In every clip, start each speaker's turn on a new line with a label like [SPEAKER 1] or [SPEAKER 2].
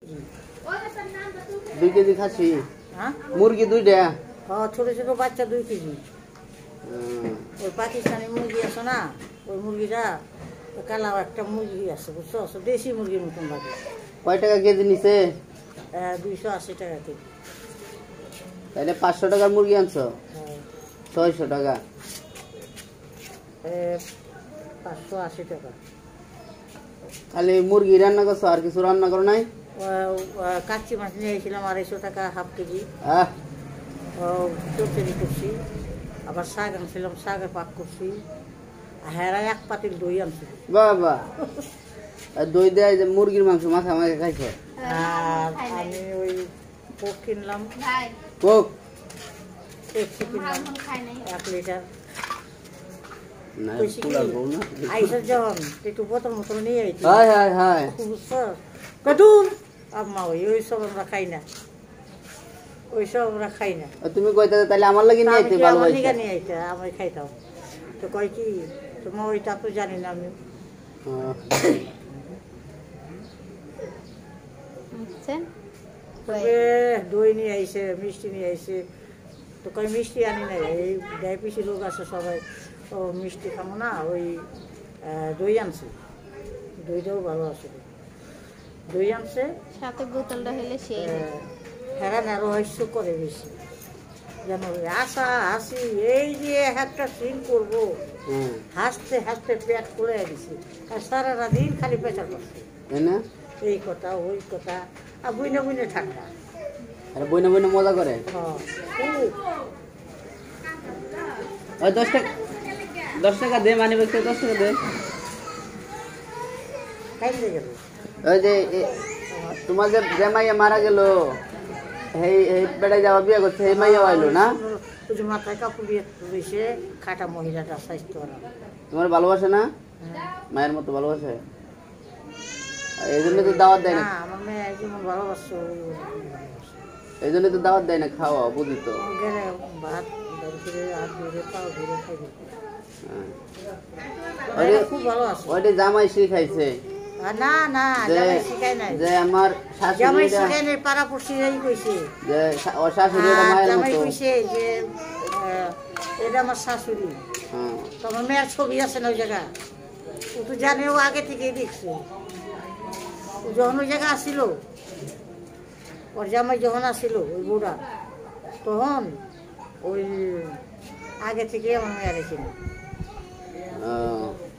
[SPEAKER 1] 2 KG খাসি
[SPEAKER 2] হ্যাঁ
[SPEAKER 1] মুরগি 2টা
[SPEAKER 2] হ্যাঁ ছোট ছোট বাচ্চা 2 কেজি ওই পাকিস্তানি মুরগি আছে না ওই মুরগিটা কালা একটা মুরগি আছে বুঝছো দেশি মুরগির মতন লাগে
[SPEAKER 1] কয় টাকা কেজি নিছে
[SPEAKER 2] 280 টাকা কেজি
[SPEAKER 1] তাহলে 500 টাকার মুরগি আনছো 600 টাকা
[SPEAKER 2] 580 টাকা
[SPEAKER 1] খালি মুরগি রান্না করছো আর কিছু রান্না করো নাই
[SPEAKER 2] কাচ্চি মাছ নিয়ে এসেছিলাম 250 টাকা হাফ কেজি
[SPEAKER 1] আহ
[SPEAKER 2] চচ্চড়ি করছি আবার শাক আনছিলাম শাকের পাক করছি হেরা 1 পাতিল দই আনছি
[SPEAKER 1] বাবা দই দেয় যে মুরগির মাংস মাথা মাখে খাইছো
[SPEAKER 2] আর আমি ওই কোক কিনলাম
[SPEAKER 1] কোক
[SPEAKER 2] পেপসি কিনলাম 1 লিটার
[SPEAKER 1] না পুরা গো না
[SPEAKER 2] আইসার যখন একটু বোতল মতল নিয়ে আইছি
[SPEAKER 1] হায় হায় হায়
[SPEAKER 2] বুঝছো কদুন আম্মা ওই সব আমরা খাই না ওই সব আমরা খাই না
[SPEAKER 1] তুমি কইতে তাহলে আমার লাগি নিয়ে আইতে ভালো হইছে
[SPEAKER 2] নিয়ে আইতে আমি খাইতাম তো কই কি তোমার ওইটা তো জানি না আমি দই নিয়ে আইছে মিষ্টি নিয়ে আইছে তো কই মিষ্টি আনি নাই এই ডায়াবেটিস লোক আছে সবাই ও মিষ্টি খাবো না ওই দই আনছে দইটাও ভালো আছে দই আনছে
[SPEAKER 3] সাথে বোতলটা হলে সেই
[SPEAKER 2] হ্যাঁ রহস্য করে বেশি যেন আশা হাসি এই যে একটা সিন করবো হাসতে হাসতে পেট খুলে দিছি আর সারাটা দিন খালি পেঁচা করছে এই কথা ওই কথা আর বুইনে বুইনে ঠান্ডা
[SPEAKER 1] আরে বইনা বইনা মজা করে ওই 10 টাকা দে মানে বলতে 10 টাকা দে
[SPEAKER 2] খাইতে গেল
[SPEAKER 1] ওই যে তোমার যে জামাইয়া মারা গেল এই বেড়াই যাওয়া বিয়ে করছে এই মাইয়া আইলো না
[SPEAKER 2] ওই যে মাথায় কাপড় দিয়ে রয়েছে খাটা মহিলাটা স্বাস্থ্য
[SPEAKER 1] তোমার ভালোবাসে না মায়ের মতো ভালোবাসে এই জন্য তো দাওয়াত দেয় না
[SPEAKER 2] আমার মেয়ে যেমন ভালোবাসছে
[SPEAKER 1] এই জন্য তো দাওয়াত দেয় না খাওয়া বুঝি তো
[SPEAKER 2] গেলে ভাত হাত ধরে পাও ধরে খাইবে খুব ভালো আছে
[SPEAKER 1] ওইটা জামাই শিখাইছে
[SPEAKER 2] না না জামাই শিখাই নাই
[SPEAKER 1] যে আমার শাশুড়ি
[SPEAKER 2] জামাই শিখাই নাই পাড়া পড়শিরাই কইছে
[SPEAKER 1] যে ও শাশুড়ি মায়ের
[SPEAKER 2] জামাই
[SPEAKER 1] মতো
[SPEAKER 2] কইছে যে এটা আমার শাশুড়ি তোমার মেয়ের ছবি আছে না ওই জায়গা ও তো জানে ও আগে থেকেই দেখছে ও যখন ওই জায়গা আসছিল ওর জামাই যখন আসছিল ওই বুড়া তখন ওই আগে থেকে আমার মেয়ের ছিল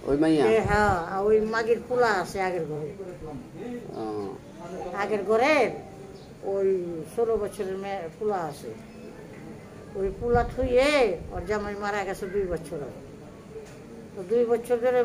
[SPEAKER 1] ওই মাইয়া
[SPEAKER 2] হ্যাঁ ওই মাগির পোলা আছে আগের ঘরে ওই 16 বছরের মেয়ে পোলা আছে ওই পোলা থুয়ে ওর জামাই মারা গেছে 2 বছর তো 2 বছর ধরে